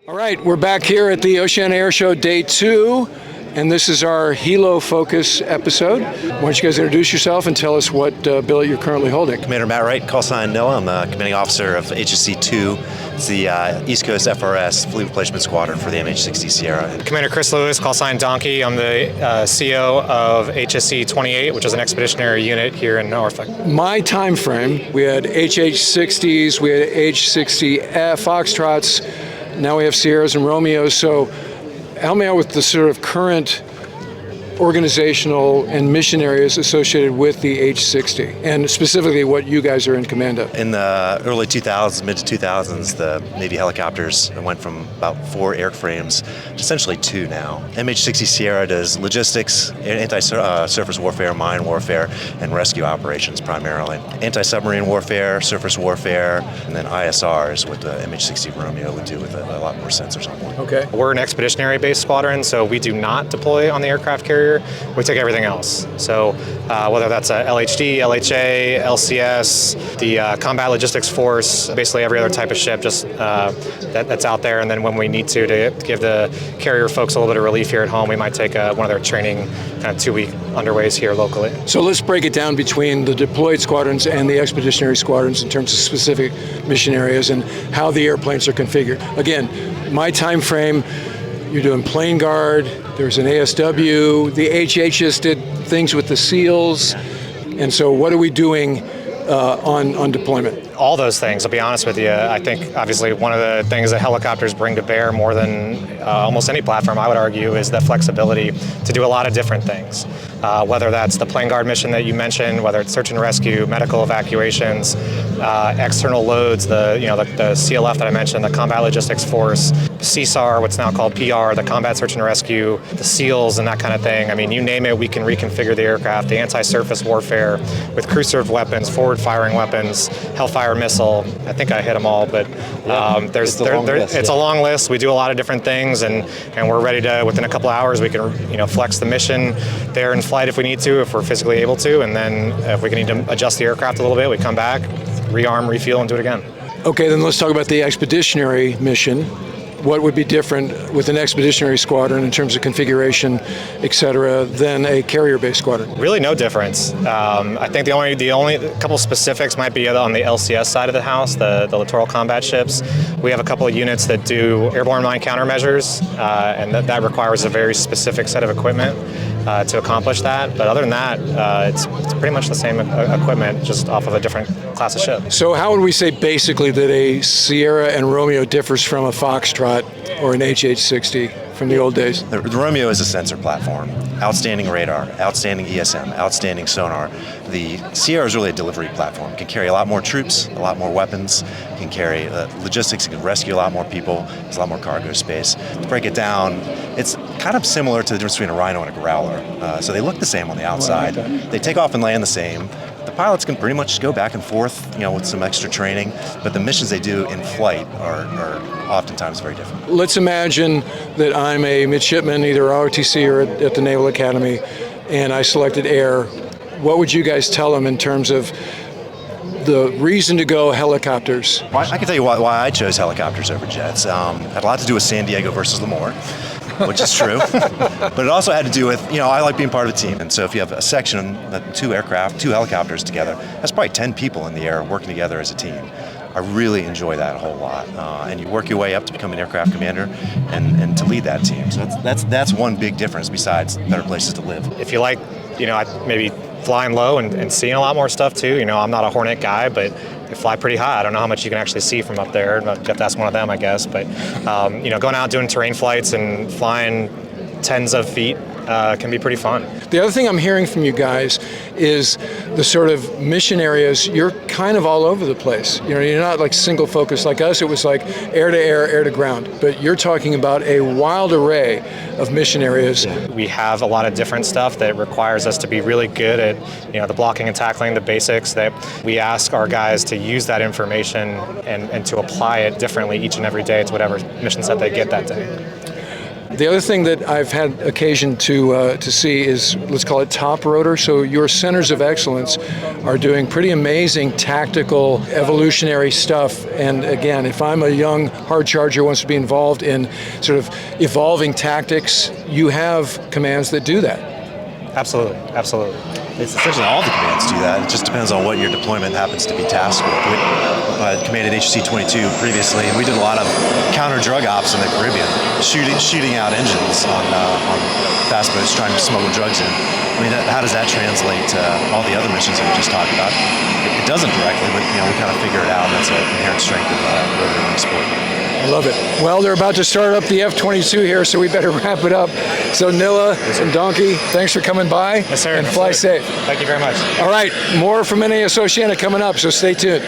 All right, we're back here at the Oceana Air Show Day 2, and this is our Helo Focus episode. Why don't you guys introduce yourself and tell us what billet you're currently holding? Commander Matt Wright, call sign Noah. I'm the commanding officer of H-60 2. It's the East Coast FRS Fleet Replacement Squadron for the H-60 Sierra. Commander Chris Lewis, call sign Donkey. I'm the CO of HSC 28, which is an expeditionary unit here in Norfolk. My time frame, we had HH-60s, we had H-60F Foxtrots, now we have Sierras and Romeos. So help me out with the sort of current organizational and mission areas associated with the H-60, and specifically what you guys are in command of. In the early 2000s, mid to 2000s, the Navy helicopters went from about 4 airframes to essentially 2 now. MH-60 Sierra does logistics, anti-surface warfare, mine warfare, and rescue operations primarily. Anti-submarine warfare, surface warfare, and then ISR is what the MH-60 Romeo would do with a lot more sensors on board. Okay. We're an expeditionary-based squadron, so we do not deploy on the aircraft carrier. We take everything else. So whether that's a LHD, LHA, LCS, the Combat Logistics Force, basically every other type of ship just that's out there. And then when we need to give the carrier folks a little bit of relief here at home, we might take one of their training kind of 2-week underways here locally. So let's break it down between the deployed squadrons and the expeditionary squadrons in terms of specific mission areas and how the airplanes are configured. Again, my time frame, you're doing plane guard, there's an ASW, the HHs did things with the SEALs, and so what are we doing on deployment? All those things, I'll be honest with you. I think obviously one of the things that helicopters bring to bear more than almost any platform, I would argue, is the flexibility to do a lot of different things. Whether that's the plane guard mission that you mentioned, whether it's search and rescue, medical evacuations, external loads, the CLF that I mentioned, the Combat Logistics Force, CSAR, what's now called PR, the Combat Search and Rescue, the SEALs and that kind of thing. I mean, you name it, we can reconfigure the aircraft, the anti-surface warfare with crew-served weapons, forward-firing weapons, Hellfire missile. I think I hit them all, but it's a long list. We do a lot of different things, and we're ready to, within a couple of hours, we can flex the mission there in flight if we need to, if we're physically able to, and then if we need to adjust the aircraft a little bit, we come back, rearm, refuel, and do it again. Okay, then let's talk about the expeditionary mission. What would be different with an expeditionary squadron in terms of configuration, et cetera, than a carrier-based squadron? Really no difference. I think the only couple specifics might be on the LCS side of the house, the littoral combat ships. We have a couple of units that do airborne mine countermeasures, and that requires a very specific set of equipment to accomplish that. But other than that, it's pretty much the same equipment, just off of a different class of ship. So how would we say basically that a Sierra and Romeo differs from a Foxtrot or an HH-60 from the old days? The Romeo is a sensor platform. Outstanding radar, outstanding ESM, outstanding sonar. The Sierra is really a delivery platform. It can carry a lot more troops, a lot more weapons. It can carry logistics. It can rescue a lot more people. There's a lot more cargo space. To break it down, it's kind of similar to the difference between a Rhino and a Growler. So they look the same on the outside. They take off and land the same. The pilots can pretty much go back and forth, with some extra training, but the missions they do in flight are oftentimes very different. Let's imagine that I'm a midshipman, either ROTC or at the Naval Academy, and I selected air. What would you guys tell them in terms of the reason to go helicopters? I can tell you why I chose helicopters over jets. Had a lot to do with San Diego versus Lemoore, which is true. But it also had to do with, I like being part of a team. And so if you have a section, 2 helicopters together, that's probably 10 people in the air working together as a team. I really enjoy that a whole lot. And you work your way up to become an aircraft commander and to lead that team. So that's one big difference besides better places to live. If you like, maybe flying low and seeing a lot more stuff too. I'm not a Hornet guy, but they fly pretty high. I don't know how much you can actually see from up there. You have to ask one of them, I guess. But going out doing terrain flights and flying tens of feet can be pretty fun. The other thing I'm hearing from you guys is the sort of mission areas. You're kind of all over the place. You're not like single focus like us. It was like air to air, air to ground. But you're talking about a wild array of mission areas. We have a lot of different stuff that requires us to be really good at the blocking and tackling, the basics. That we ask our guys to use that information and to apply it differently each and every day to whatever mission set they get that day. The other thing that I've had occasion to see is, let's call it top rotor. So your centers of excellence are doing pretty amazing tactical, evolutionary stuff. And again, if I'm a young hard charger who wants to be involved in sort of evolving tactics, you have commands that do that. Absolutely, absolutely. It's essentially all the commands do that. It just depends on what your deployment happens to be tasked with. I commanded H-60 previously, and we did a lot of counter-drug ops in the Caribbean, shooting out engines on fast boats trying to smuggle drugs in. I mean, how does that translate to all the other missions that we just talked about? It doesn't directly, but we kind of figure it out, and that's an inherent strength of rotary wing sport. I love it. Well, they're about to start up the F-22 here, so we better wrap it up. So Nilla and Donkey, thanks for coming by. Yes, sir. And fly safe. Thank you very much. All right, more from NAS Oceana coming up, so stay tuned.